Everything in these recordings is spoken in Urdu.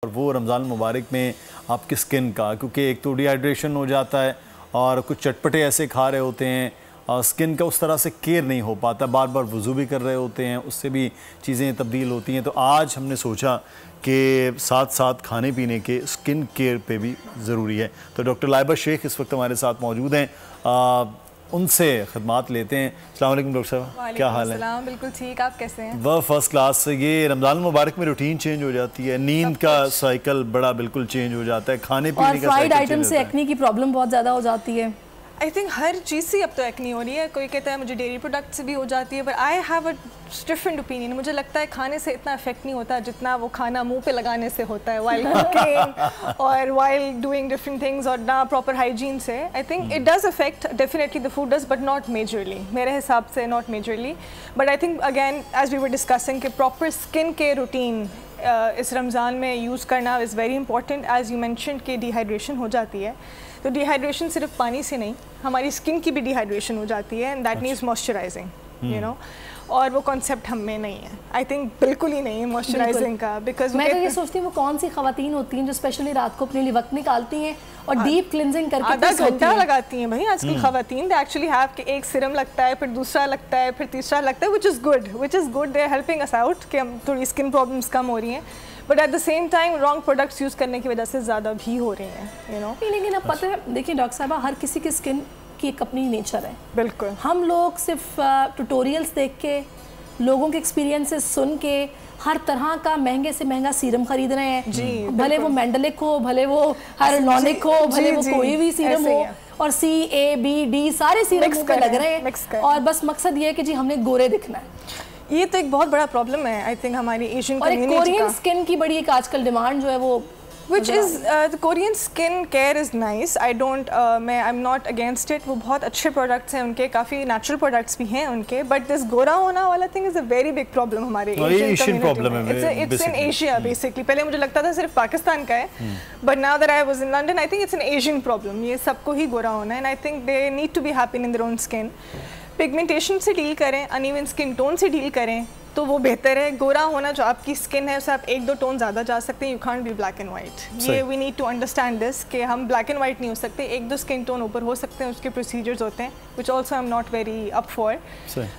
اور وہ رمضان المبارک میں آپ کی سکن کا، کیونکہ ایک تو ڈی ہائیڈریشن ہو جاتا ہے اور کچھ چٹپٹے ایسے کھا رہے ہوتے ہیں اور سکن کا اس طرح سے کیئر نہیں ہو پاتا، بار بار وضو بھی کر رہے ہوتے ہیں، اس سے بھی چیزیں تبدیل ہوتی ہیں۔ تو آج ہم نے سوچا کہ ساتھ ساتھ کھانے پینے کے سکن کیئر پہ بھی ضروری ہے۔ تو ڈاکٹر لائبہ شیخ اس وقت ہمارے ساتھ موجود ہیں، ان سے خدمات لیتے ہیں۔ السلام علیکم ڈاکٹر صاحب، کیا حال ہے؟ السلام، بالکل ٹھیک، آپ کیسے ہیں؟ وہ فرسٹ کلاس۔ یہ رمضان المبارک میں روٹین چینج ہو جاتی ہے، نیند کا سائیکل بڑا بالکل چینج ہو جاتا ہے، کھانے پینے کا سائیکل چینج اور فرائیڈ آئٹم سے ایکنی کی پرابلم بہت زیادہ ہو جاتی ہے۔ آئی تھنک ہر چیز سے اب تو ایکنی ہو رہی ہے، کوئی کہتا ہے مجھے ڈیری پروڈکٹ سے بھی ہو جاتی ہے، but I have a different opinion. مجھے لگتا ہے کھانے سے اتنا افیکٹ نہیں ہوتا جتنا وہ کھانا منہ پہ لگانے سے ہوتا ہے، وائل کوکنگ اور وائل ڈوئنگ ڈفرنٹ تھنگز اور نہ پراپر ہائیجین سے۔ I think it does affect definitely the food does, but not majorly, میرے حساب سے not majorly. But I think again as we were discussing کہ پراپر اسکن کیئر روٹین اس رمضان میں یوز کرنا is very important. As you mentioned کہ ڈی ہائیڈریشن ہو جاتی ہے، تو ڈی ہائیڈریشن صرف پانی سے نہیں، ہماری اسکن کی بھی ڈی ہائیڈریشن ہو جاتی ہے، and that needs moisturising, you know, اور وہ کانسیپٹ ہم میں نہیں ہے، آئی تھنک بالکل ہی نہیں ہے موئسچرائزنگ کا۔ بیکاز میں تو یہ سوچتی ہوں وہ کون سی خواتین ہوتی ہیں جو اسپیشلی رات کو اپنے لیے وقت نکالتی ہیں اور ڈیپ کلینزنگ کر کے آدھا گھنٹہ لگاتی ہیں بھائی آج کل خواتین، دے ایکچولی ہیو کہ ایک سیرم لگتا ہے، پھر دوسرا لگتا ہے، پھر تیسرا لگتا ہے، which is good, they are helping us out کہ ہم تھوڑی اسکن پرابلمس کم ہو رہی ہیں، but at the same time wrong products use کرنے کی وجہ سے زیادہ بھی ہو رہی ہیں، یو نو۔ لیکن اب پتہ ہے، دیکھیں ڈاکٹر صاحبہ، ہر کسی کی اسکن کی ایک اپنی نیچر ہے۔ بالکل، ہم لوگ صرف ٹوٹوریلز دیکھ کے، لوگوں کے ایکسپیرینسز سن کے ہر طرح کا مہنگے سے مہنگا سیرم خرید رہے ہیں، بھلے وہ مینڈلک ہو، بھلے وہ ہائرولونک ہو، بھلے وہ کوئی بھی سیرم ہو، اور سی اے بی ڈی سارے سیرم پہ لگ رہے ہیں، اور بس مقصد یہ ہے کہ جی ہم نے گورے دکھنا ہے۔ یہ تو ایک بہت بڑا پرابلم ہے آئی تھنک ہماری ایشین کمیونٹی کا۔ اور کورین اسکن کی بڑی ایک آج کل ڈیمانڈ جو ہے وہ which is the Korean skin care is nice. I'm not against it. وہ بہت اچھے پروڈکٹس ہیں ان کے، کافی نیچرل پروڈکٹس بھی ہیں ان کے، بٹ دس گورا ہونا والا thing is a very big problem ہمارے ایشین کمیونٹی میں۔ اٹس ان ایشیا بیسکلی، پہلے مجھے لگتا تھا صرف پاکستان کا ہے، but now that I was in London I think it's an Asian problem, یہ سب کو ہی گورا ہونا ہے، and I think they need to be happy in their own skin. Pigmentation سے ڈیل کریں، ان ایون اسکن ٹون سے ڈیل کریں تو وہ بہتر ہے۔ گورا ہونا جو آپ کی اسکن ہے اسے آپ ایک دو ٹون زیادہ جا سکتے ہیں، you can't be black and white. یہ we need to understand this کہ ہم بلیک اینڈ وائٹ نہیں ہو سکتے، ایک دو اسکن ٹون اوپر ہو سکتے ہیں، اس کے پروسیجرز ہوتے ہیں which also I am not very up for,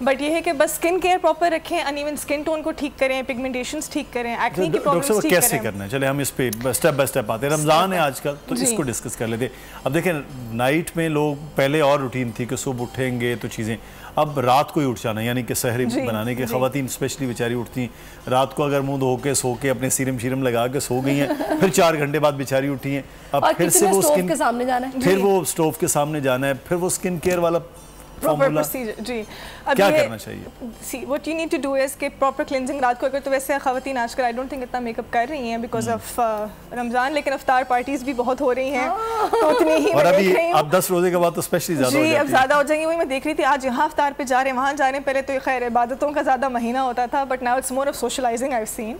but یہ ہے کہ بس اسکن کیئر پراپر رکھیں، ان ایون اسکن ٹون کو ٹھیک کریں، پگمنٹیشنز ٹھیک کریں، ایکنی کی پرابلمز ٹھیک کریں۔ کیسے کرنا ہے؟ چلے ہم اس پہ اسٹیپ بائی اسٹیپ آتے ہیں، رمضان ہے آج کل تو اس کو ڈسکس کر لیتے ہیں۔ اب دیکھیں نائٹ میں لوگ پہلے اور روٹین تھی کہ صبح اٹھیں گے تو چیزیں، اب رات کو ہی اٹھ جانا، یعنی کہ سحری بنانے کے خواتین اسپیشلی بیچاری اٹھتی ہیں رات کو، اگر منہ دھو کے سو کے اپنے سیرم شیرم لگا کے سو گئی ہیں، پھر 4 گھنٹے بعد بیچاری اٹھی ہیں، اب پھر سے وہ اسٹوو کے سامنے جانا ہے، پھر وہ اسٹوو کے سامنے جانا ہے، پھر وہ اسکن کیئر والا پراپر پروسیجر۔ جی، کیا کرنا چاہیے؟ See what you need to do is کہ پراپر کلینزنگ رات کو، اگر تو ویسے خواتین آج کل آئی ڈونٹ تھنک اتنا میک اپ کر رہی ہیں بیکاز آف رمضان، لیکن افطار پارٹیز بھی بہت ہو رہی ہیں تو اتنی ہی میں دیکھ رہی ہوں۔ اب 10 روزے کے بعد تو اسپیشلی زیادہ ہو جاتی ہیں، اب زیادہ ہو جائیں گی، وہی میں دیکھ رہی تھی آج یہاں افطار پہ جا رہے ہیں، وہاں جا رہے ہیں، پہلے تو خیر عبادتوں کا زیادہ مہینہ ہوتا تھا، but now it's more of socialising I have seen.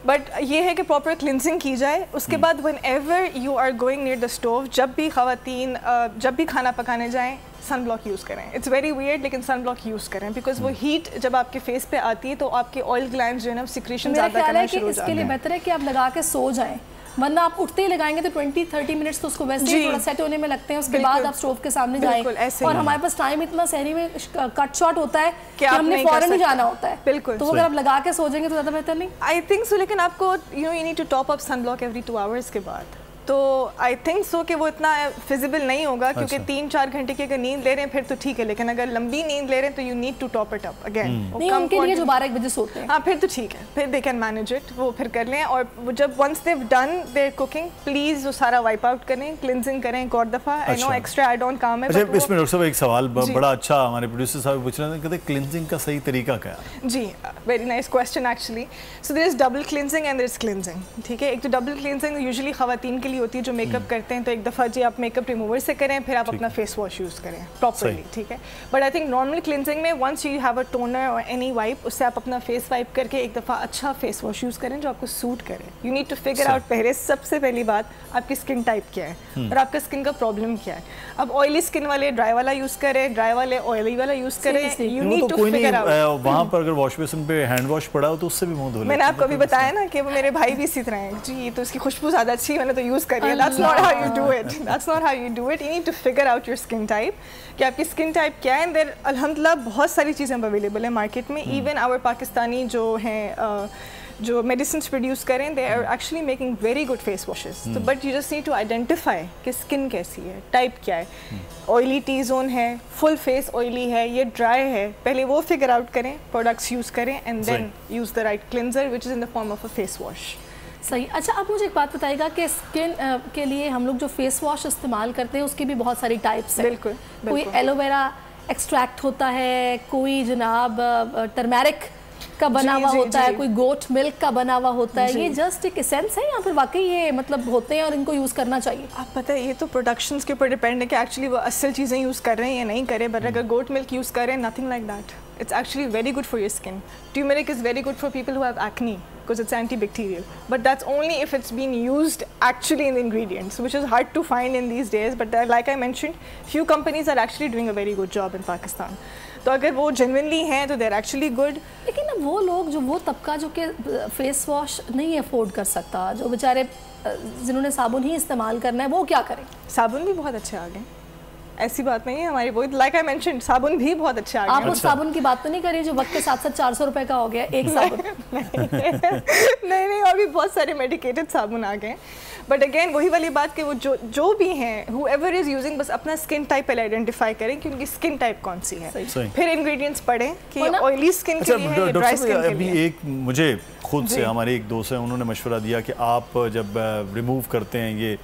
But یہ ہے کہ پراپر کلینزنگ کی جائے، اس کے بعد whenever you are going near the stove, جب بھی خواتین جب بھی کھانا پکانے جائیں سن بلاک یوز کریں۔ اٹس ویری ویئرڈ لیکن سن بلاک یوز کریں، بیکاز وہ ہیٹ جب آپ کے فیس پہ آتی ہے تو آپ کے آئل گلینڈز جو ہے نا سیکریشن زیادہ کرنا شروع ہو جاتے ہیں۔ اس کے لیے بہتر ہے کہ آپ لگا کے سو جائیں، ورنہ آپ اٹھتے ہی لگائیں گے تو 20-30 منٹس تو اس کو ویسے ہی تھوڑا سیٹ ہونے میں لگتے ہیں، اس کے بعد آپ اسٹوو کے سامنے جائیں، اور ہمارے پاس ٹائم اتنا سحری میں کٹ شارٹ ہوتا ہے کہ ہم نے فوراً ہی جانا ہوتا ہے، بالکل، تو اگر آپ لگا کے سو جائیں گے تو زیادہ بہتر نہیں؟ آئی تھنک سو، لیکن آپ کو you need to top up sunblock every 2 hours کے بعد، تو آئی تھنک سو کہ وہ اتنا فیزیبل نہیں ہوگا، کیونکہ 3-4 گھنٹے کی اگر نیند لے رہے ہیں پھر تو ٹھیک ہے، لیکن اگر لمبی نیند لے رہے ہیں تو you need to top it up again. نہیں، ان کے لیے جو 12-1 بجے سوتے ہیں، ہاں پھر تو ٹھیک ہے، پھر دے کین مینیج اٹ، وہ پھر کر لیں، اور جب once they done their cooking please وہ سارا وائپ آؤٹ کریں، کلینزنگ کریں ایک اور دفعہ۔ آئی نو ایکسٹرا ایڈ آن کام ہے۔ اچھا، اس میں ڈاکٹر صاحب ایک سوال بڑا اچھا ہمارے پروڈیوسر صاحب پوچھ رہے ہیں، کہتے ہیں کلینزنگ کا صحیح طریقہ کیا ہے؟ جی، very nice question actually. So there is double cleansing and there is cleansing, ٹھیک ہے۔ ایک تو ڈبل کلینزنگ یوزلی خواتین کے لیے ہوتی ہے جو میک اپ کرتے ہیں، تو ایک دفعہ جی آپ میک اپ ریموور سے کریں، پھر آپ اپنا فیس واش یوز کریں پراپرلی، ٹھیک ہے۔ But I think normal cleansing میں once you have a toner اور اینی وائپ، اس سے آپ اپنا فیس وائپ کر کے ایک دفعہ اچھا فیس واش یوز کریں جو آپ کو سوٹ کرے۔ You need to figure out پہلے سب سے پہلی بات آپ کی اسکن ٹائپ کیا ہے اور آپ کا اسکن کا پرابلم کیا ہے۔ اب آئلی اسکن والے ڈرائی والا یوز کریں، ڈرائی والے آئلی والا یوز کریں، you need to figure out. وہاں پر اگر واش بیسن پہ ہینڈ واش پڑا ہو تو اس سے بھی منہ دھو لیتے. میں نے آپ کو ابھی بتایا نا کہ وہ میرے بھائی بھی اسی طرح ہیں جی, تو اس کی خوشبو زیادہ اچھی ہے میں نے تو یوز کری ہے. That's not how you do it. That's not how you do it. You need to figure out your skin type کہ آپ کی اسکن ٹائپ کیا ہے. اینڈ دیر الحمدللہ بہت ساری چیزیں اویلیبل ہیں مارکیٹ میں. ایون آور پاکستانی جو ہیں جو میڈیسنس پروڈیوس کریں they are actually making very good face washes. تو but you just need to identify کہ اسکن کیسی ہے, ٹائپ کیا ہے. آئلی ٹی زون ہے, فل فیس آئلی ہے, یہ ڈرائی ہے, پہلے وہ فگر آؤٹ کریں, پروڈکٹس یوز کریں and then use the right cleanser which is in the form of a face wash. صحیح. اچھا اب مجھے ایک بات بتائیے گا کہ اسکن کے لیے ہم لوگ جو فیس واش استعمال کرتے ہیں اس کی بھی بہت ساری ٹائپس ہیں. بالکل. کوئی ایلو ویرا ایکسٹریکٹ ہوتا ہے, کوئی جناب ٹرمیرک کا بنا ہوا ہوتا ہے, کوئی گوٹ ملک کا بنا ہوا ہوتا ہے. یہ جسٹ ایک اسینس ہے یا پھر واقعی یہ مطلب ہوتے ہیں اور ان کو یوز کرنا چاہیے؟ آپ پتہ ہے یہ تو پروڈکشنز کے اوپر ڈیپینڈ ہے کہ ایکچولی وہ اصل چیزیں یوز کر رہے ہیں یا نہیں کریں. بٹ اگر گوٹ ملک یوز کریں nothing like that. It's actually very good for your skin. Turmeric is very good for people who have acne because it's antibacterial. But that's only if it's been used actually in the ingredients, which is hard to find in these days. But like I mentioned, few companies are actually doing a very good job in Pakistan. تو اگر وہ جینوینلی ہیں تو دیر ایکچولی گڈ. لیکن وہ لوگ جو وہ طبقہ جو کہ فیس واش نہیں افورڈ کر سکتا, جو بیچارے جنہوں نے صابن ہی استعمال کرنا ہے, وہ کیا کریں؟ صابن بھی بہت اچھے آ گئے, ایسی بات نہیں ہے ہماری. وہ لائک آئی مینشنڈ صابن بھی بہت اچھے آ گئے. آپ اس صابن کی بات تو نہیں کر رہی جو وقت کے ساتھ ساتھ 400 روپے کا ہو گیا ایک صابن؟ نہیں, اور بھی بہت سارے میڈیکیٹڈ صابن آ گئے. بٹ اگین وہی والی بات کہ وہ جو بھی ہیں ہو ایور از یوزنگ, بس اپنا اسکن ٹائپ پہلے آئیڈینٹیفائی کریں کہ ان کی اسکن ٹائپ کون سی ہے, پھر انگریڈینٹس پڑھیں کہ آئلی اسکن کے لیے ہے یا ڈرائی اسکن کے لیے. ایک مجھے خود سے ہمارے ایک دوست ہیں, انہوں نے مشورہ دیا کہ آپ جب ریموو کرتے ہیں یہ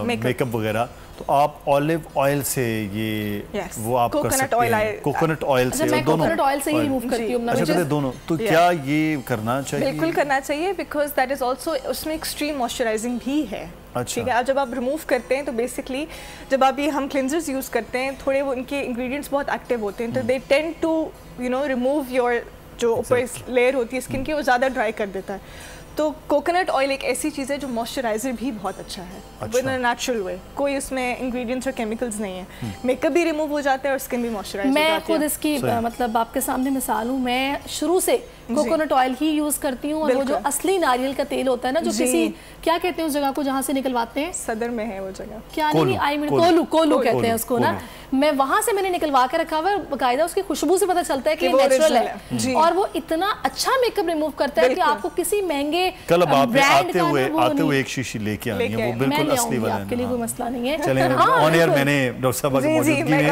میک اپ وغیرہ تو آپ اولیو آئل سے یہ وہ آپ کر سکتے ہیں, کوکونٹ آئل سے. میں کوکونٹ آئل سے ہی ریموو کرتی ہوں. اچھا دونوں, تو کیا یہ کرنا چاہیے؟ بالکل کرنا چاہیے بیکاز دیٹ از آلسو اس میں ایکسٹریم موئسچرائزنگ بھی ہے. ٹھیک ہے, جب آپ ریموو کرتے ہیں تو بیسکلی جب آپ یہ ہم کلینزرز یوز کرتے ہیں تھوڑے وہ ان کے انگریڈینٹس بہت ایکٹیو ہوتے ہیں, تو دے ٹینڈ ٹو ریموو یور جو اوپر لیئر ہوتی ہے اسکن کی, وہ زیادہ ڈرائی کر دیتا ہے. تو کوکونٹ آئل ایک ایسی چیز ہے جو موئسچرائزر بھی بہت اچھا ہے ود ان نیچرل وے. کوئی اس میں انگریڈینٹس اور کیمیکلز نہیں ہیں, میک اپ بھی ریموو ہو جاتا ہے اور اسکن بھی موئسچرائز ہو جاتی ہے. میں خود اس کی مطلب آپ کے سامنے مثال ہوں, میں شروع سے کوکونٹ آئل ہی یوز کرتی ہوں. اور وہ جو اصلی ناریل کا تیل ہوتا ہے نا, جو کسی کیا کہتے ہیں اس جگہ کو جہاں سے نکلواتے ہیں, صدر میں ہے وہ جگہ, کیا نہیں, کولو کہتے ہیں اس کو نا, میں وہاں سے میں نے نکلوا کے رکھا ہوا ہے. باقاعدہ اس کی خوشبو سے پتہ چلتا ہے کہ یہ نیچرل ہے, اور وہ اتنا اچھا میک اپ ریموو کرتا ہے کہ آپ کو کسی مہنگے آتے ہوئے ایک شیشی لے کے آنی ہے, وہ بالکل اصلی والا ہے. آپ کے لیے کوئی مسئلہ نہیں ہے. چلیں آن ایئر میں نے ڈاکٹر صاحبہ کی موجودگی میں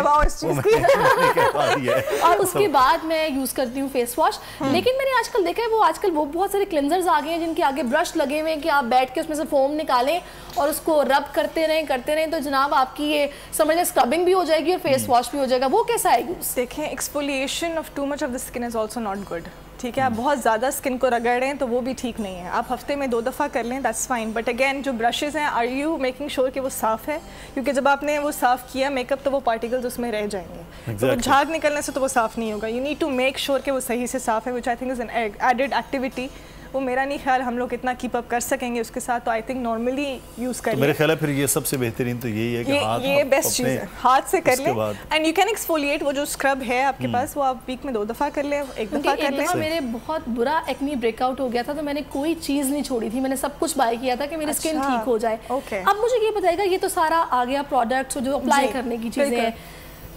اور اس کے بعد میں یوز کرتی ہوں فیس واش. لیکن میں نے آج کل دیکھا ہے وہ آج کل وہ بہت سارے کلینزرز آ گئے ہیں جن کے آگے برش لگے ہوئے ہیں کہ آپ بیٹھ کے اس میں سے فوم نکالیں اور اس کو رب کرتے رہیں تو جناب آپ کی یہ سمجھ لیں اسکربنگ بھی ہو جائے گی اور فیس واش بھی ہو جائے گا. وہ کیسا ہے یوز؟ دیکھیں exfoliation of too much of the skin is also not good. ٹھیک ہے, آپ بہت زیادہ اسکن کو رگڑ رہے ہیں تو وہ بھی ٹھیک نہیں ہے. آپ ہفتے میں 2 دفعہ کر لیں, دیٹس فائن. بٹ اگین جو برشز ہیں, آر یو میکنگ شیور کہ وہ صاف ہے, کیونکہ جب آپ نے وہ صاف کیا میک اپ تو وہ پارٹیکلز اس میں رہ جائیں گے. تو جھاگ نکلنے سے تو وہ صاف نہیں ہوگا. You need to make sure کہ وہ صحیح سے صاف ہے, which I think is an added activity. وہ میرا نہیں خیال ہم لوگ اتنا کیپ اپ کر سکیں گے اس کے ساتھ, تو آئی تھنک نارملی یوز کر لیں. میرے خیال ہے پھر یہ سب سے بہترین تو یہی ہے کہ یہ بیسٹ چیز ہے, ہاتھ سے کر لیں. اینڈ یو کین ایکسفولیٹ, وہ جو اسکرب ہے آپ کے پاس وہ آپ ویک میں 2 دفعہ کر لیں, 1 دفعہ کر لیں. میرے بہت برا ایکنی بریک آؤٹ ہو گیا تھا تو میں نے کوئی چیز نہیں چھوڑی تھی, میں نے سب کچھ بائی کیا تھا کہ میری اسکن ٹھیک ہو جائے. اب مجھے یہ بتائے گا, یہ تو سارا آ گیا پروڈکٹس جو اپلائی کرنے کی چیزیں ہیں,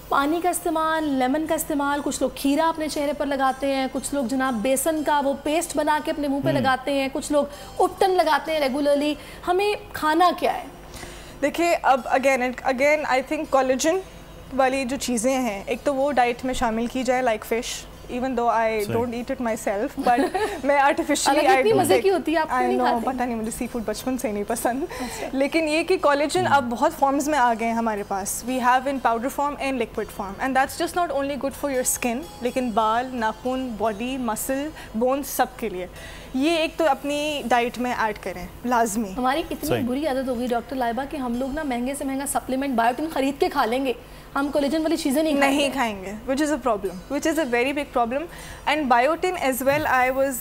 پانی کا استعمال, لیمن کا استعمال, کچھ لوگ کھیرا اپنے چہرے پر لگاتے ہیں, کچھ لوگ جناب بیسن کا وہ پیسٹ بنا کے اپنے منہ پہ لگاتے ہیں, کچھ لوگ اپٹن لگاتے ہیں ریگولرلی. ہمیں کھانا کیا ہے؟ دیکھیں اب اگین آئی تھنک کولیجن والی جو چیزیں ہیں, ایک تو وہ ڈائٹ میں شامل کی جائے like fish, even though I don't eat it myself, but میں آرٹیفیشلی اتنی مزے کی ہوتی ہے آپ نہیں کھاتے؟ پتہ نہیں, مجھے سی فوڈ بچپن سے نہیں پسند. لیکن یہ کہ کولیجن اب بہت فارمز میں آ گئے ہیں ہمارے پاس. We have in powder form and liquid form, and that's just not only good for your skin, لیکن بال, ناخن, باڈی, مسل, بونس سب کے لیے. یہ ایک تو اپنی ڈائٹ میں ایڈ کریں لازمی. ہماری اتنی بری عادت ہوگی ڈاکٹر لائبہ کہ ہم لوگ نا مہنگے سے مہنگا سپلیمنٹ بایوٹین خرید کے کھا لیں گے, ہم کولیجن والی چیزیں نہیں کھائیں گے, which is a problem, which is a very big problem. And biotin as well, I was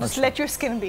just let your skin be,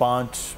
5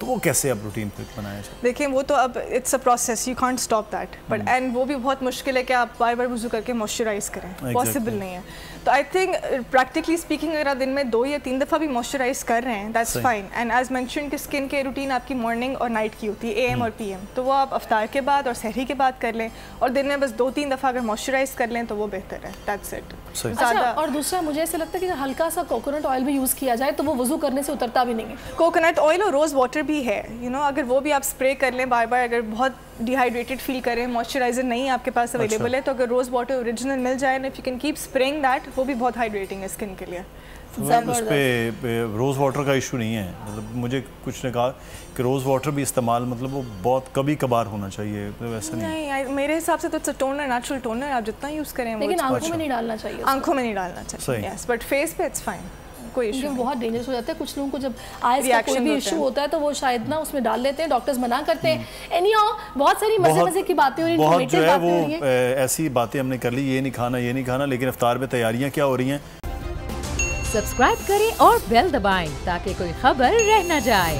تو وہ کیسے اب روٹین پھر بنایا جائے؟ دیکھیں وہ تو اب it's a process, you can't stop that, but and وہ بھی بہت مشکل ہے کہ آپ بار بار وضو کر کے موئسچرائز کریں, پاسبل نہیں ہے. تو آئی تھنک پریکٹیکلی اسپیکنگ اگر آپ دن میں 2 یا 3 دفعہ بھی موئسچرائز کر رہے ہیں that's fine. And as mention کہ اسکن کیئر روٹین آپ کی مارننگ اور نائٹ کی ہوتی ہے, AM اور PM, تو وہ آپ افطار کے بعد اور سحری کے بعد کر لیں, اور دن میں بس 2-3 دفعہ اگر موئسچرائز کر لیں تو وہ بہتر ہے. That's it. اچھا, اور دوسرا مجھے ایسا لگتا ہے کہ ہلکا سا کوکونٹ آئل بھی یوز کیا جائے تو وہ وضو کرنے سے اترتا بھی نہیں ہے. کوکونٹ آئل اور روز واٹر بھی ہے, اگر وہ بھی آپ اسپرے کر لیں بار بار, اگر بہت ڈی ہائیڈریٹڈ فیل کریں, موئسچرائزر نہیں آپ کے پاس اویلیبل ہے, تو اگر روز واٹر اوریجنل مل جائے نا, if you can keep spraying that, وہ بھی بہت ہائیڈریٹنگ ہے اسکن کے لیے. اس پہ روز واٹر کا ایشو نہیں ہے, مطلب مجھے کچھ نے کہا کہ روز واٹر بھی استعمال مطلب وہ بہت کبھی کبھار ہونا چاہیے, ویسا نہیں. میرے حساب سے تو اٹس ٹونر, نیچرل ٹونر, آپ جتنا یوز کریں. لیکن آنکھوں میں نہیں ڈالنا چاہیے, آنکھوں میں نہیں ڈالنا چاہیے, یس, بٹ فیس پہ اٹس فائن, کوئی ایشو. بہت ڈینجرس ہو جاتا ہے کچھ لوگوں کو, جب آئیز کا کوئی بھی ایشو ہوتا ہے تو وہ شاید نا اس میں ڈال لیتے ہیں, ڈاکٹرز منع کرتے ہیں. اینی ہاؤ بہت ساری مزے کی باتیں ہو رہی ہیں, بہت جو ہے وہ ایسی باتیں ہم نے کر لی, یہ نہیں کھانا یہ نہیں کھانا, لیکن افطار میں تیاریاں کیا ہو رہی ہیں. سبسکرائب کریں اور بیل دبائیں تاکہ کوئی خبر رہ نہ جائے.